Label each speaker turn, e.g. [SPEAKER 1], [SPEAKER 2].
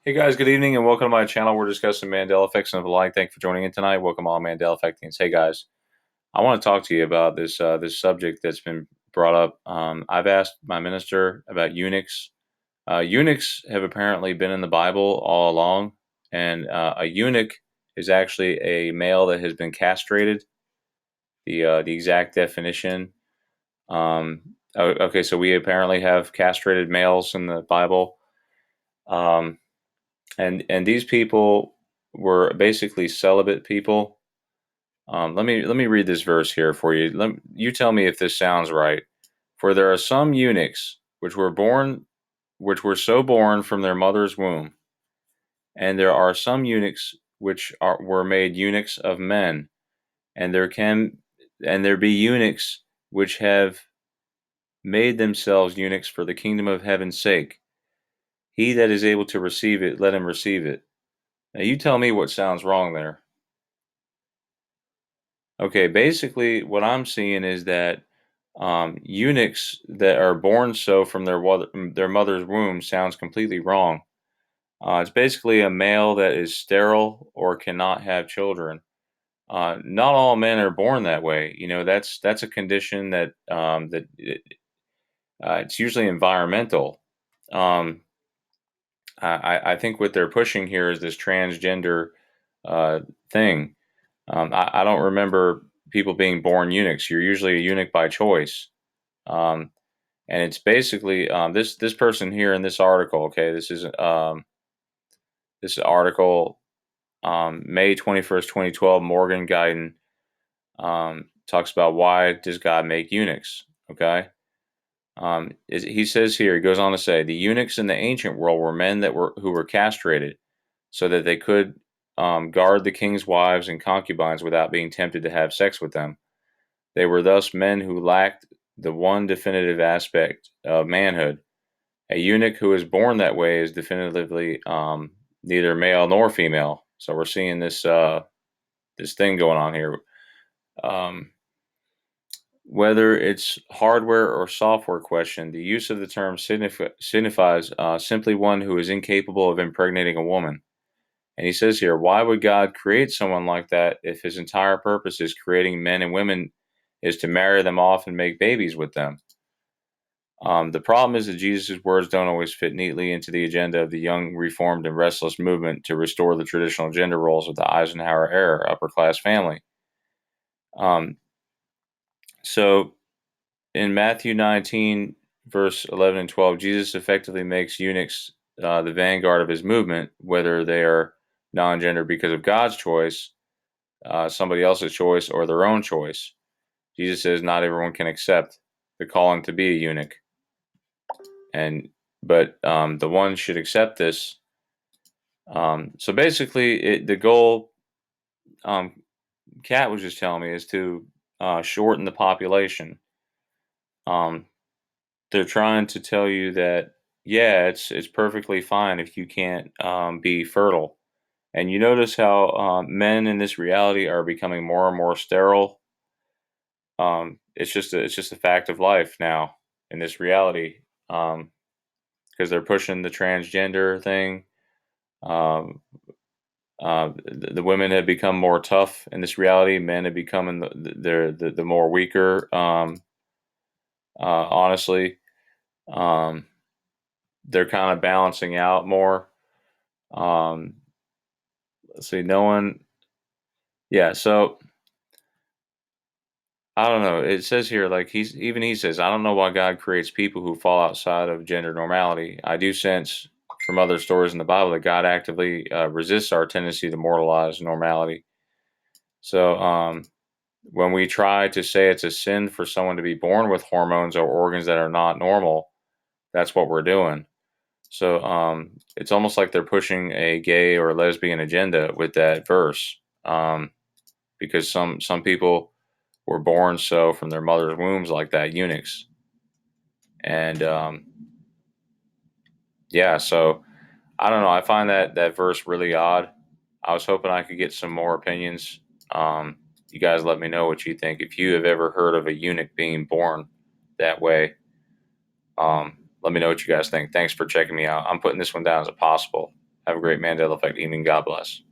[SPEAKER 1] Hey guys, good evening and welcome to my channel. We're discussing Mandela effects and the like. Thank you for joining in tonight. Welcome all Mandela effectians. Hey guys, I want to talk to you about this subject that's been brought up. I've asked my minister about eunuchs. Eunuchs have apparently been in the Bible all along, and a eunuch is actually a male that has been castrated. The exact definition. Okay, so we apparently have castrated males in the Bible. Um, and these people were basically celibate people. Let me read this verse here for you. You tell me if this sounds right. For there are some eunuchs which were so born from their mother's womb, and there are some eunuchs were made eunuchs of men, and there be eunuchs which have made themselves eunuchs for the kingdom of heaven's sake. He that is able to receive it, let him receive it. Now you tell me what sounds wrong there. Okay, basically, what I'm seeing is that eunuchs that are born so from their mother's womb sounds completely wrong. It's basically a male that is sterile or cannot have children. Not all men are born that way. You know, that's a condition that it's usually environmental. Um, I think what they're pushing here is this transgender thing. I don't remember people being born eunuchs. You're usually a eunuch by choice. Um, and it's basically this person here in this article. Okay, this article May 21st, 2012. Morgan Guyton talks about why does God make eunuchs. Okay, he says here, he goes on to say the eunuchs in the ancient world were men who were castrated so that they could guard the king's wives and concubines without being tempted to have sex with them. They were thus men who lacked the one definitive aspect of manhood. A eunuch who is born that way is definitively neither male nor female. So we're seeing this thing going on here. Um, whether it's hardware or software question, the use of the term signifies simply one who is incapable of impregnating a woman. And he says here, why would God create someone like that if his entire purpose is creating men and women is to marry them off and make babies with them? The problem is that Jesus' words don't always fit neatly into the agenda of the young, reformed, and restless movement to restore the traditional gender roles of the Eisenhower era upper class family. Um, so in Matthew 19, verse 11 and 12, Jesus effectively makes eunuchs the vanguard of his movement, whether they are non gender because of God's choice, somebody else's choice, or their own choice. Jesus says not everyone can accept the calling to be a eunuch. But the one should accept this. So basically, the goal, Kat was just telling me, is to shorten the population. They're trying to tell you that yeah, it's perfectly fine if you can't be fertile. And you notice how men in this reality are becoming more and more sterile. It's just a fact of life now in this reality. Because they're pushing the transgender thing. Um, the women have become more tough in this reality. Men have become the more weaker. Honestly, um, they're kind of balancing out more. Um, let's see, no one. Yeah, so I don't know. It says here, like he says, I don't know why God creates people who fall outside of gender normality. I do sense from other stories in the Bible that God actively resists our tendency to mortalize normality. So when we try to say it's a sin for someone to be born with hormones or organs that are not normal, that's what we're doing. So it's almost like they're pushing a gay or lesbian agenda with that verse, because some people were born so from their mother's wombs like that, eunuchs. And yeah, so I don't know. I find that verse really odd. I was hoping I could get some more opinions. You guys let me know what you think. If you have ever heard of a eunuch being born that way, let me know what you guys think. Thanks for checking me out. I'm putting this one down as a possible. Have a great Mandela Effect evening. God bless.